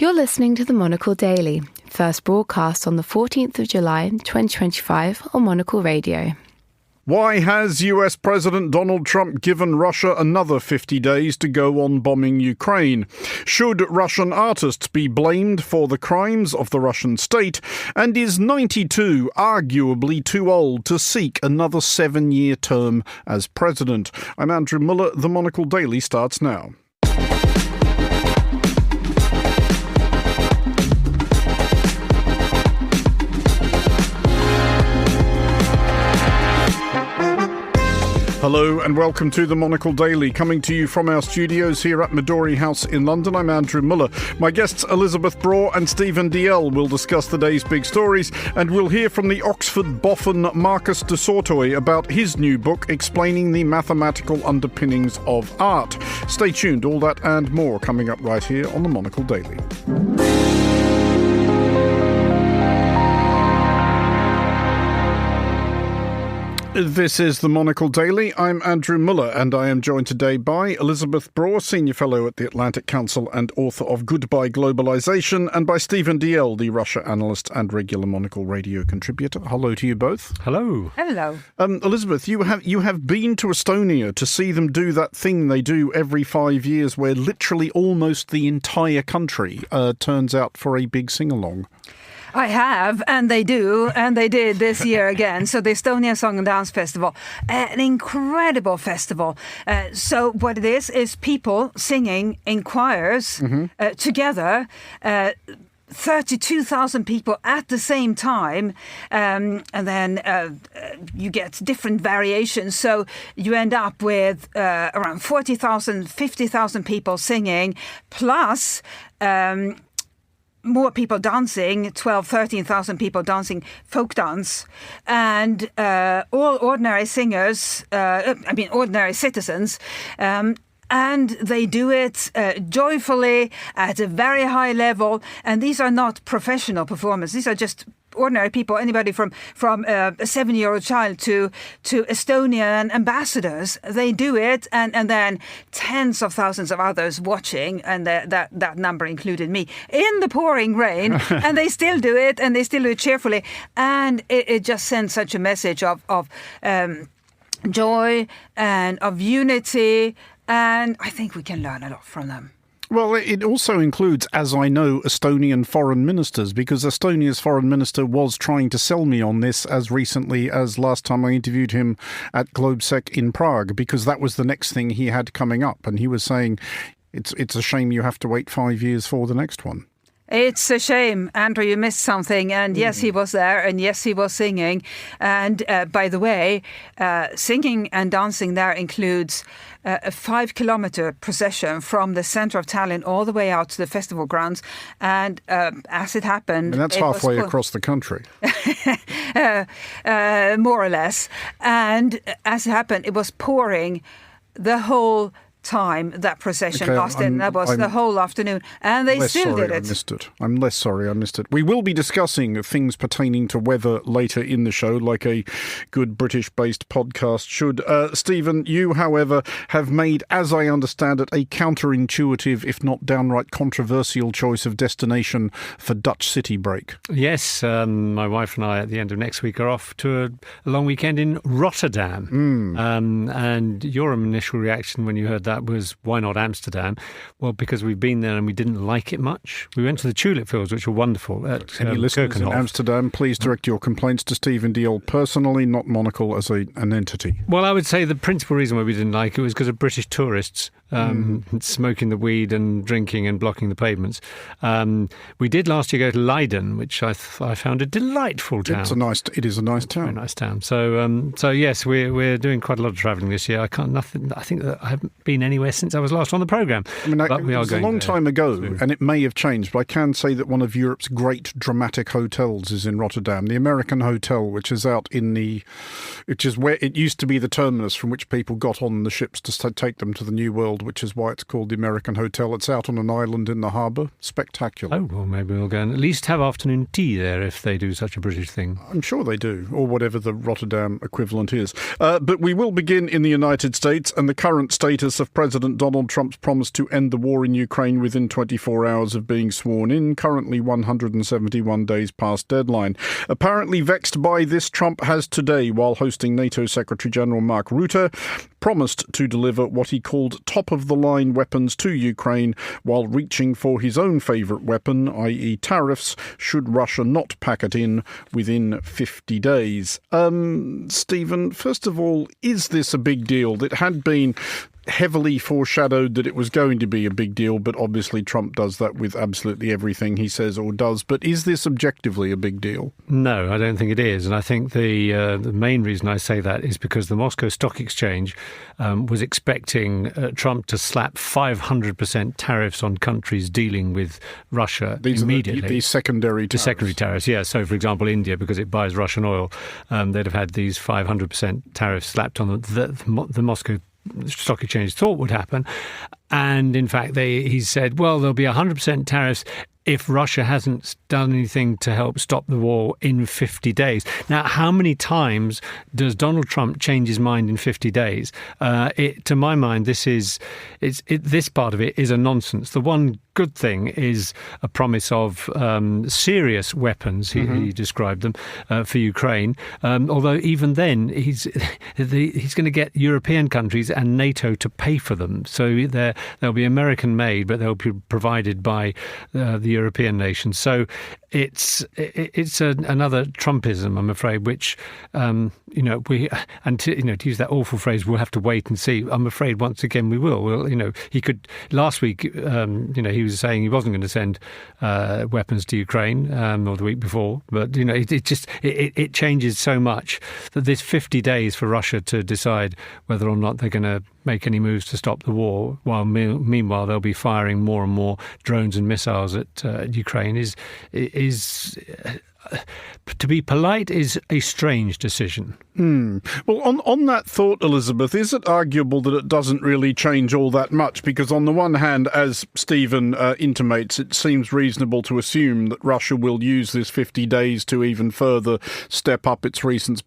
You're listening to the Monocle Daily, first broadcast on the 14th of July 2025 on Monocle Radio. Why has US President Donald Trump given Russia another 50 days to go on bombing Ukraine? Should Russian artists be blamed for the crimes of the Russian state? And is 92 arguably too old to seek another 7-year term as president? I'm Andrew Muller. The Monocle Daily starts now. Hello and welcome to the Monocle Daily, coming to you from our studios here at Midori House in London. I'm Andrew Muller. My guests Elizabeth Braw and Stephen DL will discuss the day's big stories, and we'll hear from the Oxford boffin Marcus de Sortoy about his new book explaining the mathematical underpinnings of art. Stay tuned, all that and more coming up right here on the Monocle Daily. This is the Monocle Daily. I'm Andrew Muller, and I am joined today by Elizabeth Braw, Senior Fellow at the Atlantic Council and author of Goodbye Globalization, and by Stephen DL, the Russia analyst and regular Monocle Radio contributor. Hello to you both. Hello. Hello. Elizabeth, you have been to Estonia to see them do that thing they do every 5 years where literally almost the entire country turns out for a big sing-along. I have, and they did this year again. So the Estonian Song and Dance Festival, an incredible festival. So what it is people singing in choirs together, 32,000 people at the same time, and then you get different variations. So you end up with around 40,000, 50,000 people singing, plus more people dancing, 13,000 people dancing folk dance, and all ordinary singers, ordinary citizens, and they do it joyfully at a very high level. And these are not professional performers. These are just ordinary people, anybody from a 7-year-old child to Estonian ambassadors. They do it, and then tens of thousands of others watching, and that number included me, in the pouring rain, and they still do it, and they still do it cheerfully, and it just sends such a message of joy and of unity, and I think we can learn a lot from them. Well, it also includes, as I know, Estonian foreign ministers, because Estonia's foreign minister was trying to sell me on this as recently as last time I interviewed him at Globsec in Prague, because that was the next thing he had coming up. And he was saying it's a shame you have to wait 5 years for the next one. It's a shame, Andrew, you missed something. And yes, he was there, and yes, he was singing. And by the way, singing and dancing there includes a 5-kilometer procession from the centre of Tallinn all the way out to the festival grounds. And as it happened... And that's halfway across the country. More or less. And as it happened, it was pouring the whole time that procession lasted, and that was the whole afternoon, and they still did it. I'm less sorry I missed it. We will be discussing things pertaining to weather later in the show, like a good British-based podcast should. Stephen, you, however, have made, as I understand it, a counterintuitive, if not downright controversial choice of destination for Dutch city break. Yes, my wife and I at the end of next week are off to a long weekend in Rotterdam. And your initial reaction when you heard that was, why not Amsterdam? Well, because we've been there and we didn't like it much. We went to the tulip fields, which were wonderful. Any listeners in Amsterdam, please direct your complaints to Stephen DL personally, not Monocle as an entity. Well, I would say the principal reason why we didn't like it was because of British tourists smoking the weed and drinking and blocking the pavements. We did last year go to Leiden, which I found a delightful town. It is a nice town. Very nice town. So yes, we're doing quite a lot of travelling this year. I think that I haven't been anywhere since I was last on the programme. I mean, it was a long time ago, and it may have changed, but I can say that one of Europe's great dramatic hotels is in Rotterdam, the American Hotel, which is which is where it used to be the terminus from which people got on the ships to take them to the New World called, which is why it's called the American Hotel. It's out on an island in the harbour. Spectacular. Oh, well, maybe we'll go and at least have afternoon tea there if they do such a British thing. I'm sure they do, or whatever the Rotterdam equivalent is. But we will begin in the United States and the current status of President Donald Trump's promise to end the war in Ukraine within 24 hours of being sworn in, currently 171 days past deadline. Apparently vexed by this, Trump has today, while hosting NATO Secretary General Mark Rutte, promised to deliver what he called top-of-the-line weapons to Ukraine while reaching for his own favourite weapon, i.e. tariffs, should Russia not pack it in within 50 days. Stephen, first of all, is this a big deal? It had been heavily foreshadowed that it was going to be a big deal, but obviously Trump does that with absolutely everything he says or does. But is this objectively a big deal? No, I don't think it is. And I think the main reason I say that is because the Moscow Stock Exchange was expecting Trump to slap 500% tariffs on countries dealing with Russia immediately. These secondary tariffs. The secondary tariffs, yeah. So, for example, India, because it buys Russian oil, they'd have had these 500% tariffs slapped on the Moscow Stock Exchange thought would happen. And in fact, he said, well, there'll be 100% tariffs if Russia hasn't done anything to help stop the war in 50 days. Now, how many times does Donald Trump change his mind in 50 days? To my mind, this part of it is a nonsense. The one good thing is a promise of serious weapons, he described them, for Ukraine. Although even then, he's going to get European countries and NATO to pay for them. So they'll be American-made, but they'll be provided by the European nations. So it's another Trumpism, I'm afraid, which to use that awful phrase, we'll have to wait and see. I'm afraid once again we will. He could last week. He was saying he wasn't going to send weapons to Ukraine, or the week before. But it changes so much that there's 50 days for Russia to decide whether or not they're going to make any moves to stop the war, while meanwhile they'll be firing more and more drones and missiles at Ukraine is to be polite, is a strange decision. Well, on that thought, Elizabeth, is it arguable that it doesn't really change all that much? Because on the one hand, as Stephen intimates, it seems reasonable to assume that Russia will use this 50 days to even further step up its recent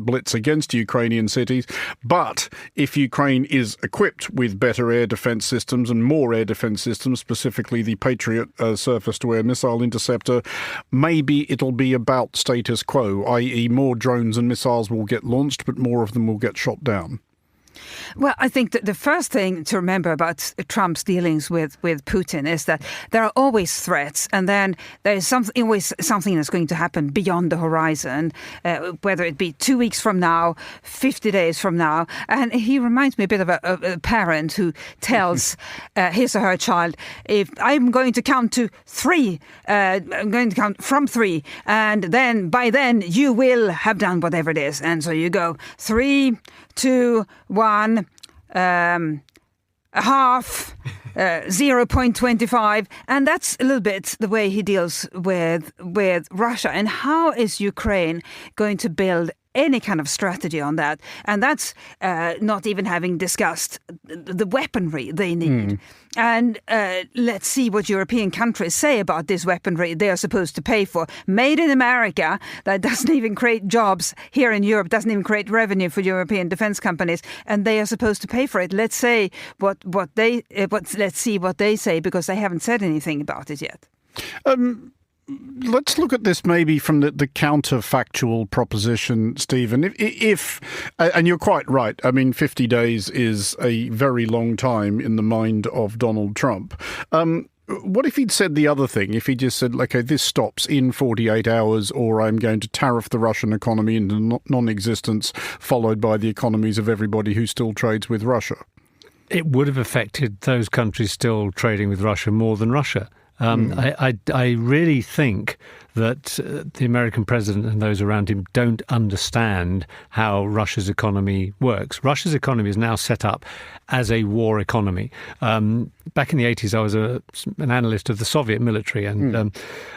blitz against Ukrainian cities. But if Ukraine is equipped with better air defence systems and more air defence systems, specifically the Patriot surface-to-air missile interceptor, maybe it'll be about status quo, i.e. more drones and missiles will get launched, but more of them will get shot down. Well, I think that the first thing to remember about Trump's dealings with Putin is that there are always threats, and then there's always something that's going to happen beyond the horizon, whether it be 2 weeks from now, 50 days from now. And he reminds me a bit of a parent who tells his or her child, if I'm going to count to 3, I'm going to count from 3, and then by then you will have done whatever it is. And so you go 3, 2, 1, a half, 0.25, and that's a little bit the way he deals with Russia. And how is Ukraine going to build any kind of strategy on that? And that's not even having discussed the weaponry they need. And let's see what European countries say about this weaponry they are supposed to pay for. Made in America, that doesn't even create jobs here in Europe, doesn't even create revenue for European defense companies, and they are supposed to pay for it. Let's say let's see what they say, because they haven't said anything about it yet. Let's look at this maybe from the counterfactual proposition, Stephen. If and you're quite right, I mean, 50 days is a very long time in the mind of Donald Trump. What if he'd said the other thing? If he just said, okay, this stops in 48 hours, or I'm going to tariff the Russian economy into non-existence, followed by the economies of everybody who still trades with Russia? It would have affected those countries still trading with Russia more than Russia. I really think that the American president and those around him don't understand how Russia's economy works. Russia's economy is now set up as a war economy. Back in the 80s, I was an analyst of the Soviet military, and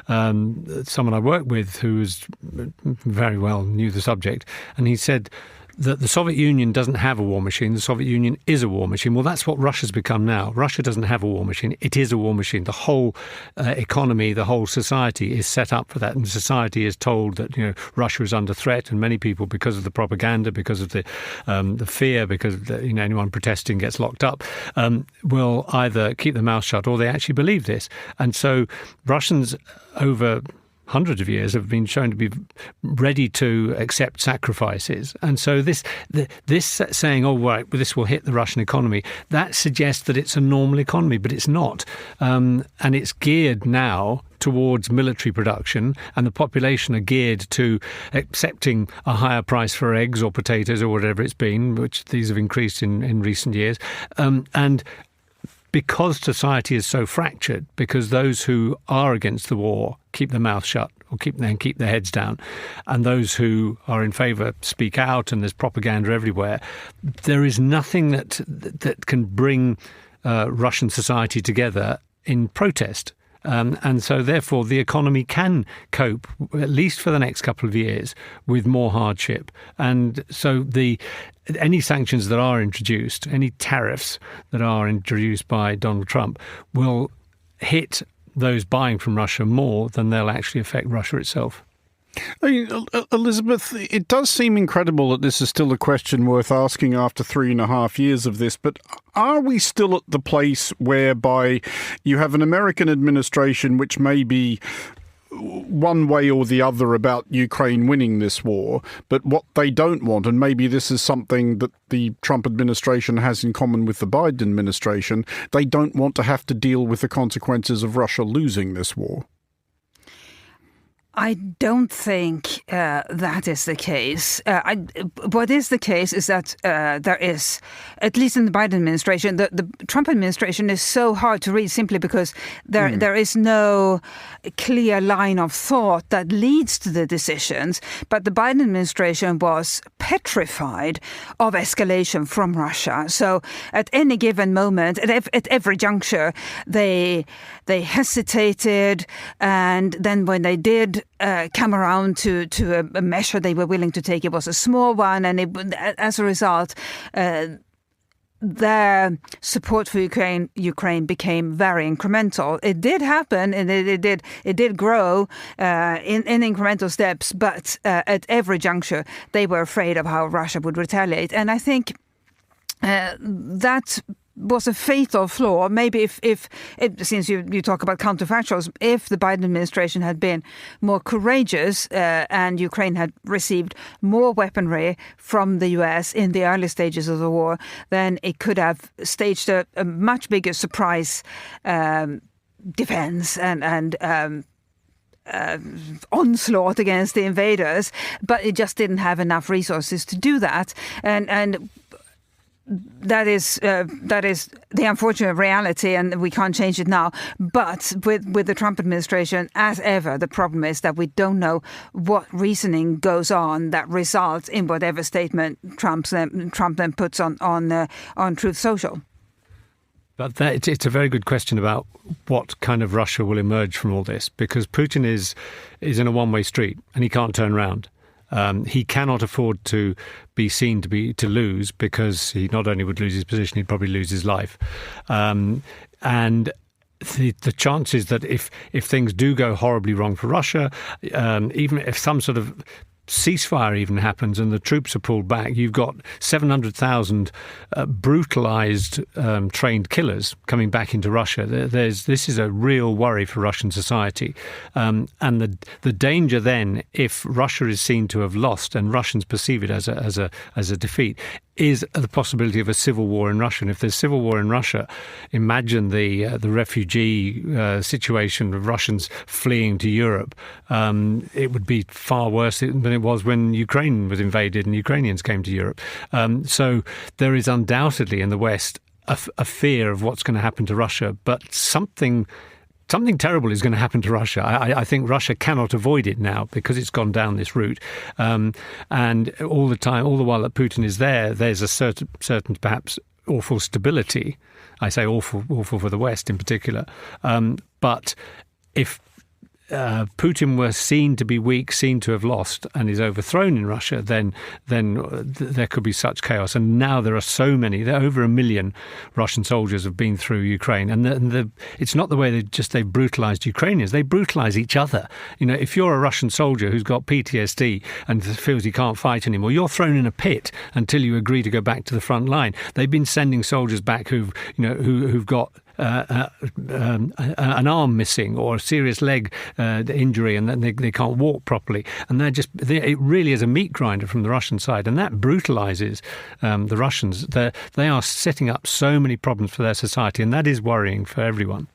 someone I worked with who was very well knew the subject, and he said, that the Soviet Union doesn't have a war machine. The Soviet Union is a war machine. Well, that's what Russia's become now. Russia doesn't have a war machine. It is a war machine. The whole economy, the whole society is set up for that. And society is told that, Russia is under threat. And many people, because of the propaganda, because of the fear, because anyone protesting gets locked up, will either keep their mouth shut or they actually believe this. And so Russians over hundreds of years have been shown to be ready to accept sacrifices. And so this saying, oh, right, well, this will hit the Russian economy, that suggests that it's a normal economy, but it's not. And it's geared now towards military production, and the population are geared to accepting a higher price for eggs or potatoes or whatever it's been, which these have increased in recent years. And because society is so fractured, because those who are against the war keep their mouth shut or keep their heads down, and those who are in favour speak out, and there's propaganda everywhere, there is nothing that can bring Russian society together in protest. And so, therefore, the economy can cope, at least for the next couple of years, with more hardship. And so any sanctions that are introduced, any tariffs that are introduced by Donald Trump will hit those buying from Russia more than they'll actually affect Russia itself. I mean, Elizabeth, it does seem incredible that this is still a question worth asking after 3.5 years of this, but are we still at the place whereby you have an American administration which may be one way or the other about Ukraine winning this war, but what they don't want, and maybe this is something that the Trump administration has in common with the Biden administration, they don't want to have to deal with the consequences of Russia losing this war? I don't think that is the case. What is the case is that there is, at least in the Biden administration, the Trump administration is so hard to read simply because there is no clear line of thought that leads to the decisions. But the Biden administration was petrified of escalation from Russia. So at any given moment, at every juncture, they hesitated, and then when they did come around to a measure they were willing to take, it was a small one, and as a result, their support for Ukraine became very incremental. It did happen, and it did grow in incremental steps, but at every juncture they were afraid of how Russia would retaliate, and I think that was a fatal flaw. Maybe if since you talk about counterfactuals, if the Biden administration had been more courageous and Ukraine had received more weaponry from the US in the early stages of the war, then it could have staged a much bigger surprise defense and onslaught against the invaders. But it just didn't have enough resources to do that, and that is the unfortunate reality, and we can't change it now. But with the Trump administration, as ever, the problem is that we don't know what reasoning goes on that results in whatever statement Trump then puts on Truth Social. But it's a very good question about what kind of Russia will emerge from all this, because Putin is in a one-way street and he can't turn around. He cannot afford to be seen to lose, because he not only would lose his position, he'd probably lose his life. And the chances that if things do go horribly wrong for Russia, even if some sort of ceasefire even happens and the troops are pulled back, you've got 700,000 brutalized trained killers coming back into Russia. This is a real worry for Russian society, and the danger then, if Russia is seen to have lost and Russians perceive it as a defeat, is the possibility of a civil war in Russia. And if there's civil war in Russia, imagine the refugee situation of Russians fleeing to Europe. It would be far worse than it was when Ukraine was invaded and Ukrainians came to Europe. So there is undoubtedly in the West a fear of what's going to happen to Russia, but something terrible is going to happen to Russia. I think Russia cannot avoid it now because it's gone down this route. And all the while that Putin is there, there's a certain perhaps awful stability. I say awful for the West in particular. But if Putin were seen to be weak, seen to have lost, and is overthrown in Russia, then there could be such chaos. And now there are so many. There are over 1 million Russian soldiers have been through Ukraine, and it's not the way they've brutalised Ukrainians. They brutalise each other. If you're a Russian soldier who's got PTSD and feels he can't fight anymore, you're thrown in a pit until you agree to go back to the front line. They've been sending soldiers back who've got an arm missing or a serious leg injury, and then they can't walk properly, and it really is a meat grinder from the Russian side, and that brutalises the Russians. They are setting up so many problems for their society, and that is worrying for everyone.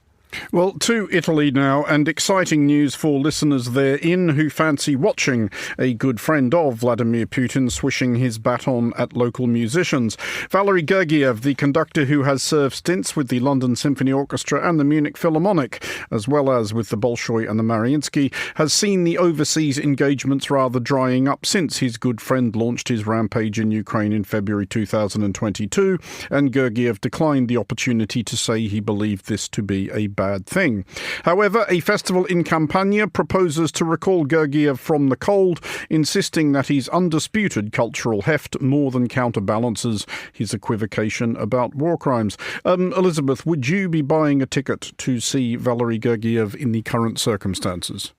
Well, to Italy now, and exciting news for listeners therein who fancy watching a good friend of Vladimir Putin swishing his baton at local musicians. Valery Gergiev, the conductor who has served stints with the London Symphony Orchestra and the Munich Philharmonic, as well as with the Bolshoi and the Mariinsky, has seen the overseas engagements rather drying up since his good friend launched his rampage in Ukraine in February 2022, and Gergiev declined the opportunity to say he believed this to be a bad thing. However, a festival in Campania proposes to recall Gergiev from the cold, insisting that his undisputed cultural heft more than counterbalances his equivocation about war crimes. Elizabeth, would you be buying a ticket to see Valery Gergiev in the current circumstances?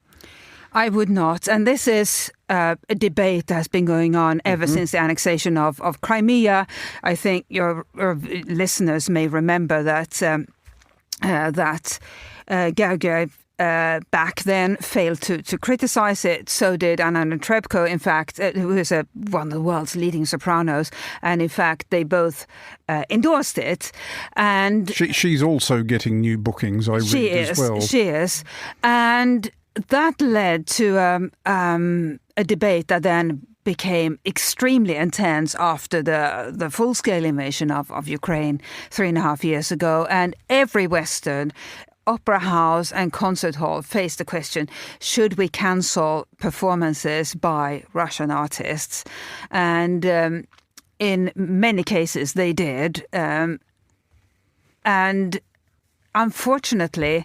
I would not. And this is a debate that has been going on ever since the annexation of Crimea. I think your listeners may remember that Gergiev back then failed to criticize it. So did Anna Netrebko, in fact, who is one of the world's leading sopranos. And in fact, they both endorsed it. And she's also getting new bookings, I read as well. She is. And that led to a debate that then became extremely intense after the full-scale invasion of Ukraine 3.5 years ago. And every Western opera house and concert hall faced the question, should we cancel performances by Russian artists? And in many cases they did. And unfortunately,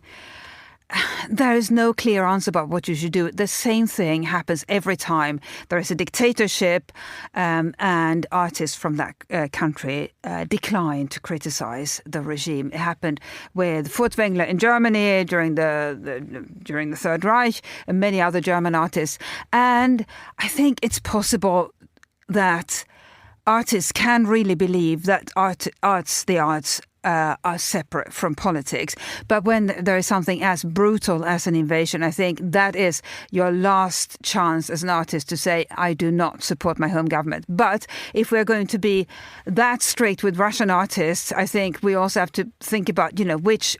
there is no clear answer about what you should do. The same thing happens every time there is a dictatorship, and artists from that country decline to criticize the regime. It happened with Furtwängler in Germany during the Third Reich, and many other German artists. And I think it's possible that artists can really believe that the arts are separate from politics. But when there is something as brutal as an invasion, I think that is your last chance as an artist to say, I do not support my home government. But if we're going to be that strict with Russian artists, I think we also have to think about, which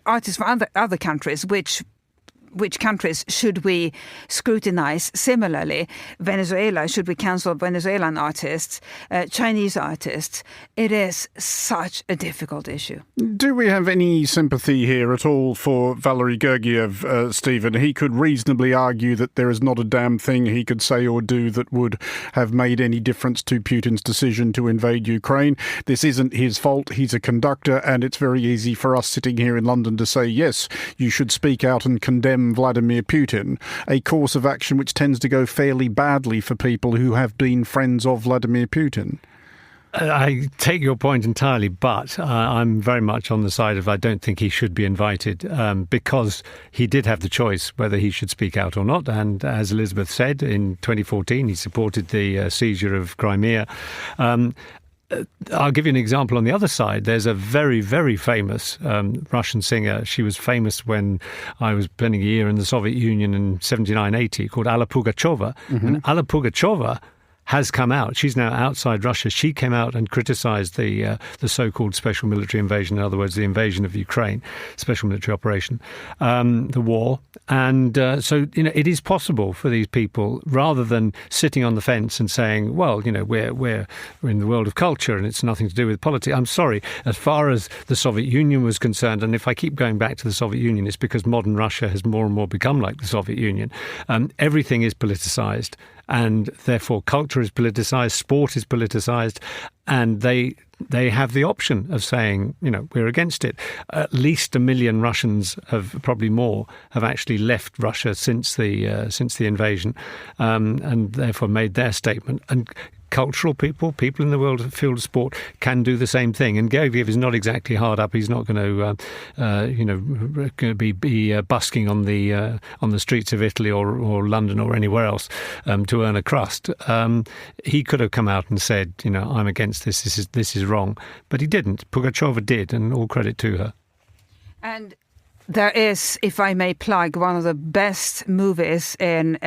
artists from other countries, which countries should we scrutinize similarly? Venezuela, should we cancel Venezuelan artists, Chinese artists? It is such a difficult issue. Do we have any sympathy here at all for Valery Gergiev, Stephen? He could reasonably argue that there is not a damn thing he could say or do that would have made any difference to Putin's decision to invade Ukraine. This isn't his fault. He's a conductor, and it's very easy for us sitting here in London to say, yes, you should speak out and condemn Vladimir Putin, a course of action which tends to go fairly badly for people who have been friends of Vladimir Putin. I take your point entirely, but I'm very much on the side of I don't think he should be invited because he did have the choice whether he should speak out or not. And as Elizabeth said, in 2014, he supported the seizure of Crimea. I'll give you an example on the other side. There's a very, very famous Russian singer. She was famous when I was spending a year in the Soviet Union in 79-80, called Alla Pugacheva. And Alla Pugacheva has come out. She's now outside Russia. She came out and criticised the so-called special military invasion, in other words, the invasion of Ukraine, special military operation, the war. And so, it is possible for these people, rather than sitting on the fence and saying, well, we're in the world of culture and it's nothing to do with politics. I'm sorry, as far as the Soviet Union was concerned, and if I keep going back to the Soviet Union, it's because modern Russia has more and more become like the Soviet Union. Everything is politicised. And therefore, culture is politicised, sport is politicised, and they they have the option of saying, we're against it. At least 1 million Russians, probably more, have actually left Russia since the invasion, and therefore made their statement. And cultural people in the field of sport can do the same thing. And Georgiev is not exactly hard up. He's not going to be busking on the streets of Italy or London or anywhere else to earn a crust. He could have come out and said, I'm against this. This is wrong, but he didn't. Pugacheva did, and all credit to her. And there is, if I may plug, one of the best movies in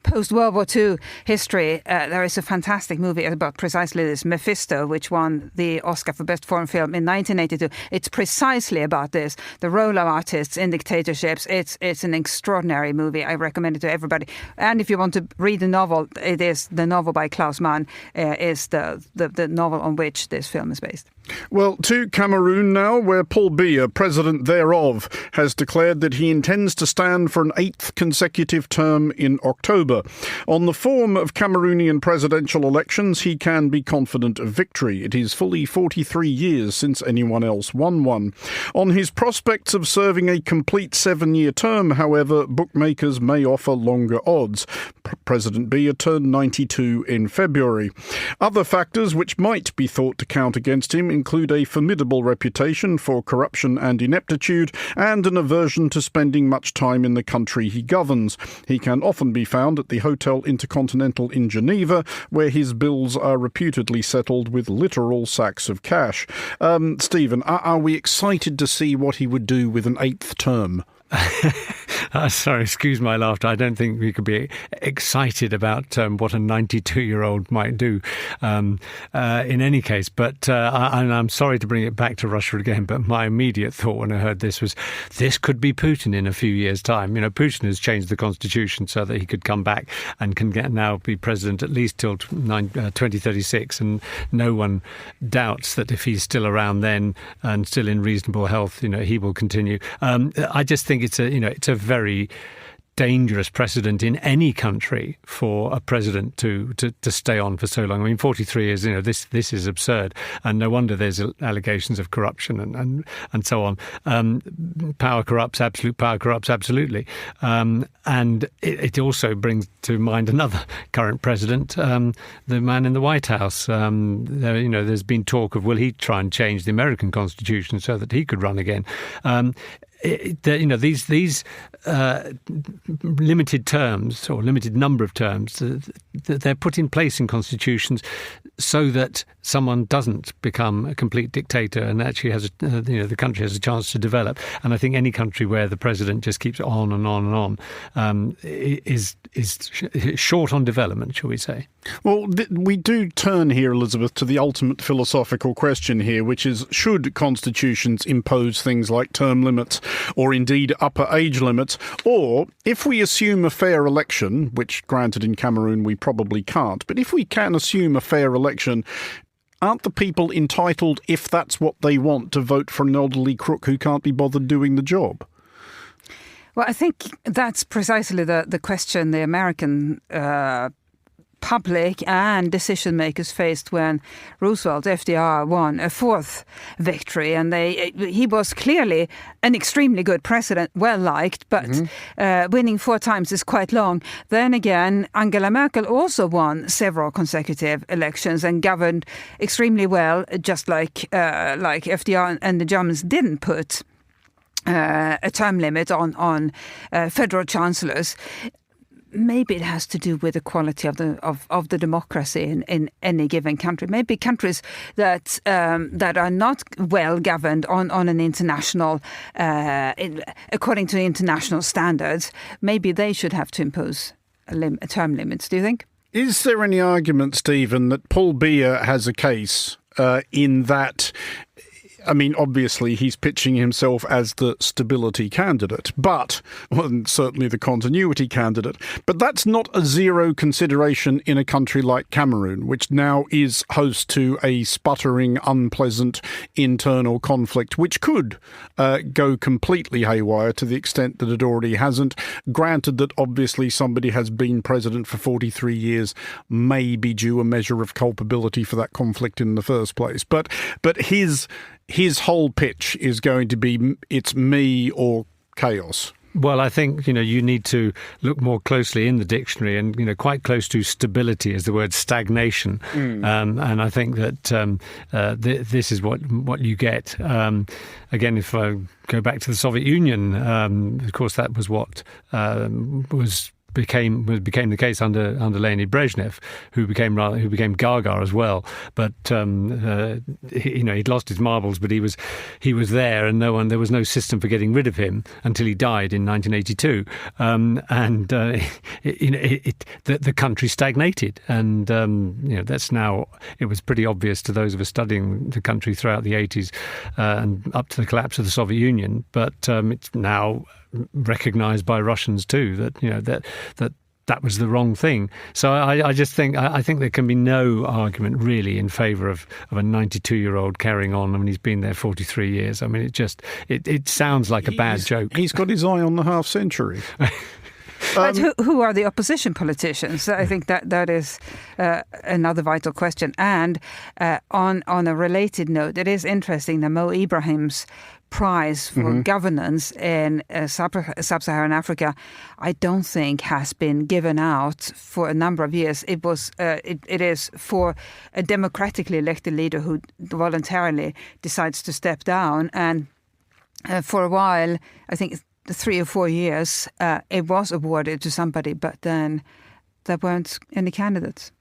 post-World War II history. There is a fantastic movie about precisely this, Mephisto, which won the Oscar for Best Foreign Film in 1982. It's precisely about this, the role of artists in dictatorships. It's an extraordinary movie. I recommend it to everybody. And if you want to read the novel, it is the novel by Klaus Mann, is the novel on which this film is based. Well, to Cameroon now, where Paul Biya, president thereof, has declared that he intends to stand for an 8th consecutive term in October. On the form of Cameroonian presidential elections, he can be confident of victory. It is fully 43 years since anyone else won one. On his prospects of serving a complete 7-year term, however, bookmakers may offer longer odds. President Biya turned 92 in February. Other factors which might be thought to count against him include a formidable reputation for corruption and ineptitude and an aversion to spending much time in the country he governs. He can often be found at the Hotel Intercontinental in Geneva, where his bills are reputedly settled with literal sacks of cash. Stephen, are we excited to see what he would do with an 8th term? Sorry, excuse my laughter. I don't think we could be excited about what a 92-year-old might do in any case. But and I'm sorry to bring it back to Russia again, but my immediate thought when I heard this was, this could be Putin in a few years' time. Putin has changed the constitution so that he could come back and now be president at least till 2036. And no one doubts that if he's still around then and still in reasonable health, he will continue. I just think it's a very dangerous precedent in any country for a president to stay on for so long. I mean, 43 years, this is absurd, and no wonder there's allegations of corruption and so on. Power corrupts, absolute power corrupts, absolutely. And it also brings to mind another current president, the man in the White House. There's been talk of, will he try and change the American Constitution so that he could run again? These limited terms or limited number of terms, they're put in place in constitutions so that someone doesn't become a complete dictator and actually has the country has a chance to develop. And I think any country where the president just keeps on and on and on is short on development, shall we say? Well, we do turn here, Elizabeth, to the ultimate philosophical question here, which is, should constitutions impose things like term limits or indeed upper age limits? Or, if we assume a fair election, which granted in Cameroon we probably can't, but if we can assume a fair election, aren't the people entitled, if that's what they want, to vote for an elderly crook who can't be bothered doing the job? Well, I think that's precisely the question the American public and decision makers faced when Roosevelt, FDR, won a 4th victory. And he was clearly an extremely good president, well liked, but winning 4 times is quite long. Then again, Angela Merkel also won several consecutive elections and governed extremely well, just like FDR and the Germans didn't put a term limit on federal chancellors. Maybe it has to do with the quality of the democracy in any given country. Maybe countries that are not well governed on an international, according to international standards, maybe they should have to impose term limits. Do you think? Is there any argument, Stephen, that Paul Biya has a case in that I mean, obviously he's pitching himself as the stability candidate, but certainly the continuity candidate. But that's not a zero consideration in a country like Cameroon, which now is host to a sputtering, unpleasant internal conflict, which could go completely haywire to the extent that it already hasn't. Granted that obviously somebody has been president for 43 years, may be due a measure of culpability for that conflict in the first place. But his whole pitch is going to be, it's me or chaos. Well, I think, you need to look more closely in the dictionary, and, quite close to stability is the word stagnation. And I think that this is what you get. Again, if I go back to the Soviet Union, of course, that was what became the case under Leonid Brezhnev, who became Gaga as well. But he'd lost his marbles, but he was there, and there was no system for getting rid of him until he died in 1982. The country stagnated, and that's now, it was pretty obvious to those of us studying the country throughout the 80s and up to the collapse of the Soviet Union. But it's now recognised by Russians too that was the wrong thing. So I think there can be no argument really in favour of a 92-year-old carrying on. I mean, he's been there 43 years. I mean, it sounds like a bad joke. He's got his eye on the half century. But who are the opposition politicians? I think that is another vital question. And on a related note, it is interesting that Mo Ibrahim's prize for governance in sub-Saharan Africa, I don't think has been given out for a number of years. It is for a democratically elected leader who voluntarily decides to step down. And for a while, I think 3 or 4 years, it was awarded to somebody, but then there weren't any candidates.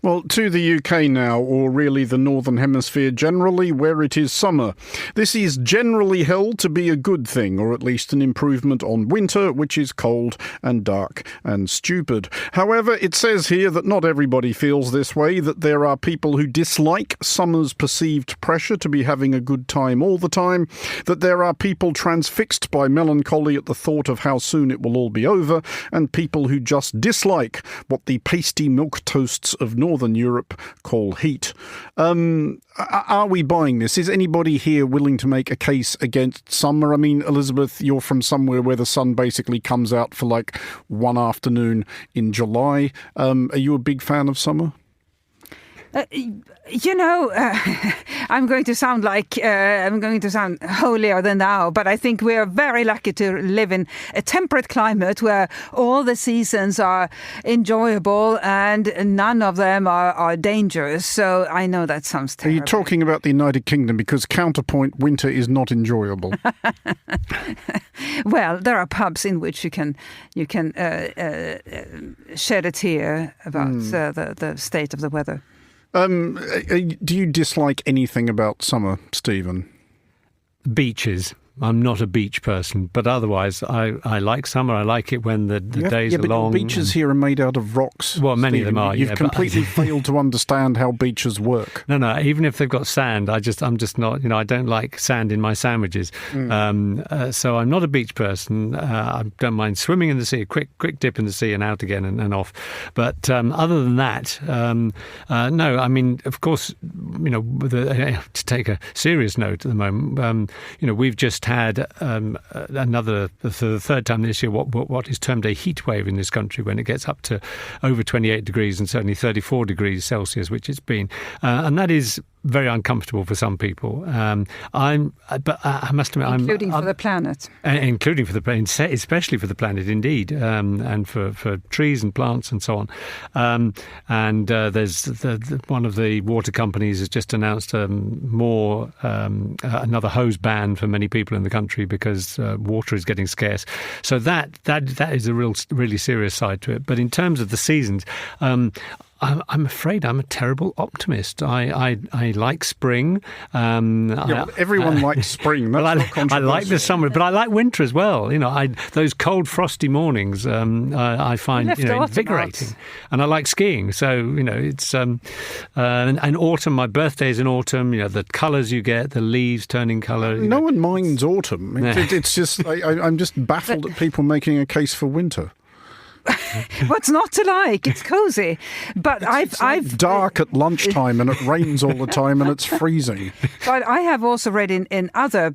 Well, to the UK now, or really the Northern Hemisphere generally, where it is summer. This is generally held to be a good thing, or at least an improvement on winter, which is cold and dark and stupid. However, it says here that not everybody feels this way, that there are people who dislike summer's perceived pressure to be having a good time all the time, that there are people transfixed by melancholy at the thought of how soon it will all be over, and people who just dislike what the pasty milk toasts of Northern Europe call heat. Are we buying this? Is anybody here willing to make a case against summer? I mean, Elizabeth, you're from somewhere where the sun basically comes out for like one afternoon in July. Are you a big fan of summer? I'm going to sound holier than thou, but I think we are very lucky to live in a temperate climate where all the seasons are enjoyable and none of them are dangerous. So I know that sounds terrible. Are you talking about the United Kingdom? Because counterpoint, winter is not enjoyable. Well, there are pubs in which you can shed a tear about the state of the weather. Do you dislike anything about summer, Stephen? Beaches. I'm not a beach person, but otherwise I like summer. I like it when the days are long. But beaches here are made out of rocks. Well, many of them are. You've completely failed to understand how beaches work. No. Even if they've got sand, I'm just not. I don't like sand in my sandwiches. So I'm not a beach person. I don't mind swimming in the sea, a quick dip in the sea and out again and off. But other than that, no. I mean, of course, to take a serious note at the moment, we've just had another, for the third time this year, what is termed a heat wave in this country, when it gets up to over 28 degrees and certainly 34 degrees Celsius, which it's been. And that is very uncomfortable for some people. But I must admit, including for the planet, including for the planet, especially for the planet, indeed, and for trees and plants and so on. And there's one of the water companies has just announced another hose ban for many people in the country because water is getting scarce. So that is a really serious side to it. But in terms of the seasons, I'm afraid I'm a terrible optimist. I like spring. Everyone likes spring. That's not controversial. I like the summer, but I like winter as well. Those cold, frosty mornings I find invigorating, and I like skiing. So it's and autumn. My birthday is in autumn. The colours you get, the leaves turning colour. No one minds autumn. It's just I'm just baffled at people making a case for winter. What's not to like? It's cosy, but I've dark at lunchtime and it rains all the time and it's freezing. But I have also read in other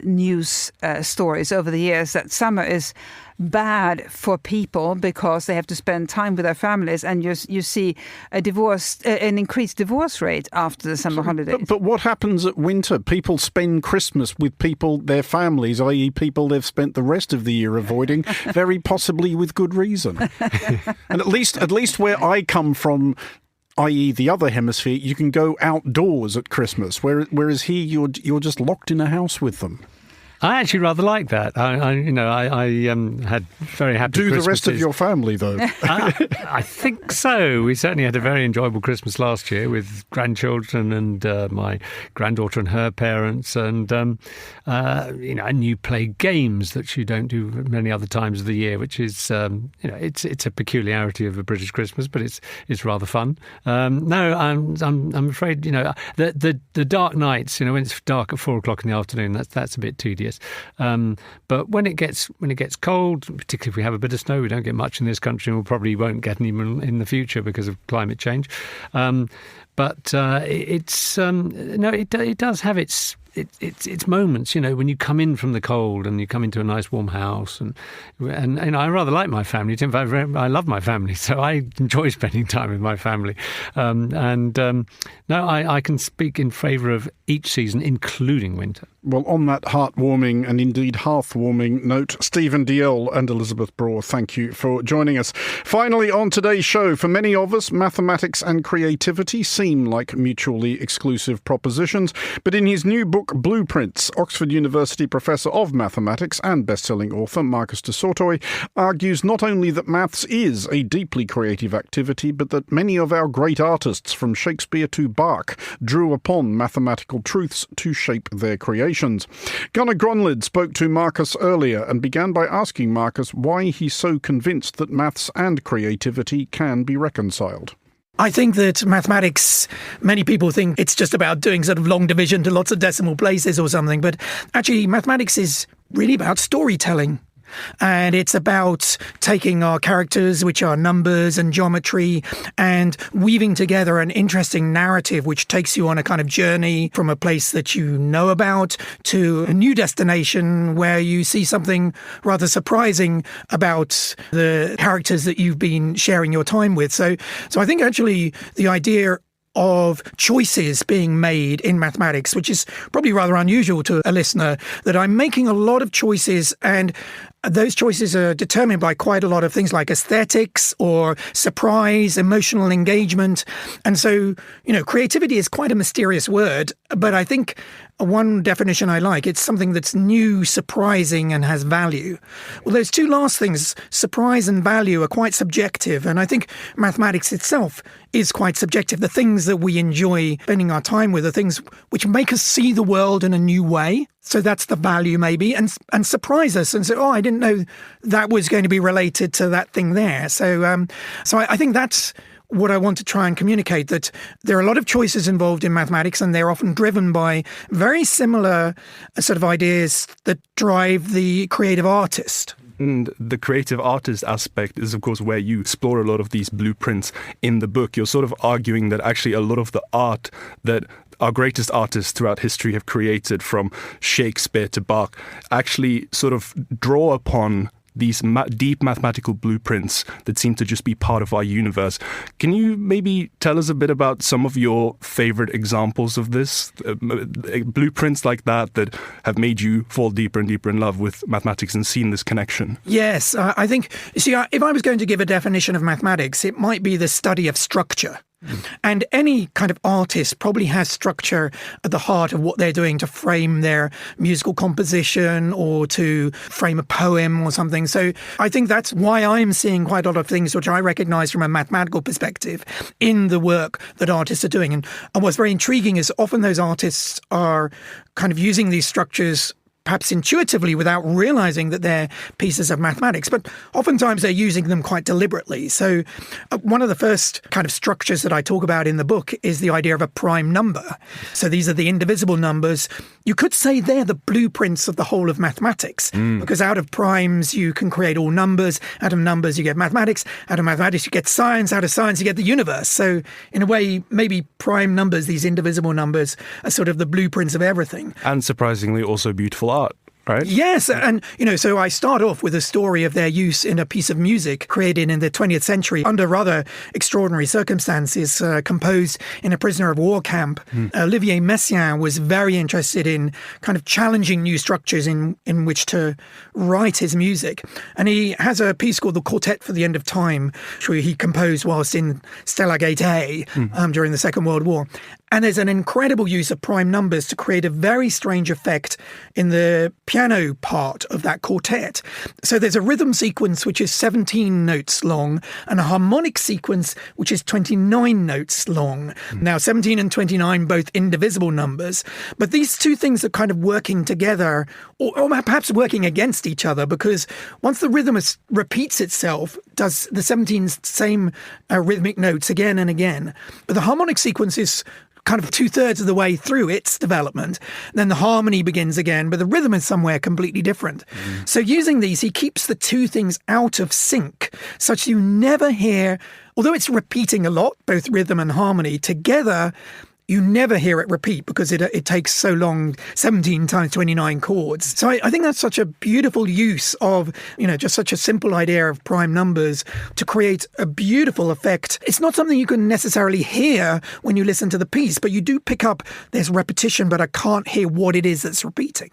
news stories over the years that summer is bad for people because they have to spend time with their families, and you see an increased divorce rate after the summer holidays. But what happens at winter? People spend Christmas with their families, i.e. people they've spent the rest of the year avoiding, very possibly with good reason. And at least where I come from, i.e. the other hemisphere, you can go outdoors at Christmas, whereas here you're just locked in a house with them. I actually rather like that. I had very happy Do Christmases. The rest of your family, though? I think so. We certainly had a very enjoyable Christmas last year with grandchildren and my granddaughter and her parents, and and you play games that you don't do many other times of the year, which is it's a peculiarity of a British Christmas, but it's rather fun. No, I'm afraid the dark nights. When it's dark at 4:00 in the afternoon, that's a bit tedious. But when it gets cold, particularly if we have a bit of snow, we don't get much in this country, and we probably won't get any in the future because of climate change. But it does have its moments, when you come in from the cold and you come into a nice warm house, and I rather like my family. In fact, I love my family, so I enjoy spending time with my family. I can speak in favour of each season, including winter. Well, on that heartwarming and indeed hearth-warming note, Stephen Dalziel and Elizabeth Braw, thank you for joining us. Finally, on today's show, for many of us, mathematics and creativity seem like mutually exclusive propositions, but in his new book, Blueprints, Oxford University Professor of Mathematics and best-selling author Marcus de Sortoy argues not only that maths is a deeply creative activity, but that many of our great artists, from Shakespeare to Bach, drew upon mathematical truths to shape their creations. Gunnar Gronlid spoke to Marcus earlier and began by asking Marcus why he's so convinced that maths and creativity can be reconciled. I think that mathematics, many people think it's just about doing sort of long division to lots of decimal places or something, but actually mathematics is really about storytelling. And it's about taking our characters, which are numbers and geometry, and weaving together an interesting narrative which takes you on a kind of journey from a place that you know about to a new destination where you see something rather surprising about the characters that you've been sharing your time with. So I think actually the idea of choices being made in mathematics, which is probably rather unusual to a listener, that I'm making a lot of choices, and those choices are determined by quite a lot of things like aesthetics or surprise, emotional engagement. And so, creativity is quite a mysterious word, but I think one definition I like, it's something that's new, surprising, and has value. Well, those two last things, surprise and value, are quite subjective, and I think mathematics itself is quite subjective. The things that we enjoy spending our time with are things which make us see the world in a new way. So that's the value maybe, and surprise us and say, oh, I didn't know that was going to be related to that thing there. So I think that's what I want to try and communicate, that there are a lot of choices involved in mathematics, and they're often driven by very similar sort of ideas that drive the creative artist. And the creative artist aspect is, of course, where you explore a lot of these blueprints in the book. You're sort of arguing that actually a lot of the art that our greatest artists throughout history have created, from Shakespeare to Bach, actually sort of draw upon these deep mathematical blueprints that seem to just be part of our universe. Can you maybe tell us a bit about some of your favorite examples of this, blueprints like that have made you fall deeper and deeper in love with mathematics and seen this connection? Yes, I think, if I was going to give a definition of mathematics, it might be the study of structure. And any kind of artist probably has structure at the heart of what they're doing to frame their musical composition or to frame a poem or something. So I think that's why I'm seeing quite a lot of things which I recognize from a mathematical perspective in the work that artists are doing. And what's very intriguing is often those artists are kind of using these structures perhaps intuitively without realizing that they're pieces of mathematics, but oftentimes they're using them quite deliberately. So one of the first kind of structures that I talk about in the book is the idea of a prime number. So these are the indivisible numbers. You could say they're the blueprints of the whole of mathematics, because out of primes you can create all numbers, out of numbers you get mathematics, out of mathematics you get science, out of science you get the universe. So in a way, maybe prime numbers, these indivisible numbers, are sort of the blueprints of everything. And surprisingly also beautiful art. Right? Yes, and so I start off with a story of their use in a piece of music created in the 20th century under rather extraordinary circumstances, composed in a prisoner of war camp. Olivier Messiaen was very interested in kind of challenging new structures in which to write his music. And he has a piece called The Quartet for the End of Time, which he composed whilst in Stella Gate A during the Second World War. And there's an incredible use of prime numbers to create a very strange effect in the piano part of that quartet. So there's a rhythm sequence which is 17 notes long and a harmonic sequence which is 29 notes long. Now, 17 and 29, both indivisible numbers, but these two things are kind of working together or perhaps working against each other, because once the rhythm repeats itself, does the 17 same rhythmic notes again and again. But the harmonic sequence is kind of 2/3 of the way through its development. Then the harmony begins again, but the rhythm is somewhere completely different. So using these, he keeps the two things out of sync, such you never hear, although it's repeating a lot, both rhythm and harmony, together, you never hear it repeat because it takes so long, 17 times 29 chords. So I think that's such a beautiful use of, just such a simple idea of prime numbers to create a beautiful effect. It's not something you can necessarily hear when you listen to the piece, but you do pick up there's repetition, but I can't hear what it is that's repeating.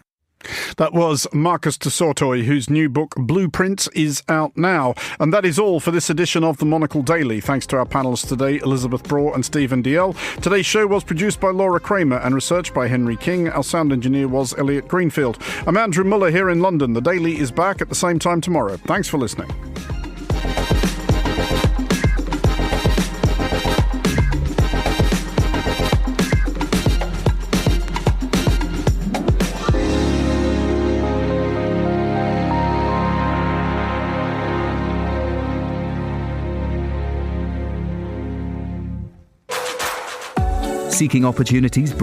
That was Marcus de Sortoy, whose new book Blueprints is out now. And that is all for this edition of the Monocle Daily. Thanks to our panellists today, Elizabeth Braw and Stephen Dalziel. Today's show was produced by Laura Kramer and researched by Henry King. Our sound engineer was Elliot Greenfield. I'm Andrew Muller here in London. The Daily is back at the same time tomorrow. Thanks for listening. Seeking opportunities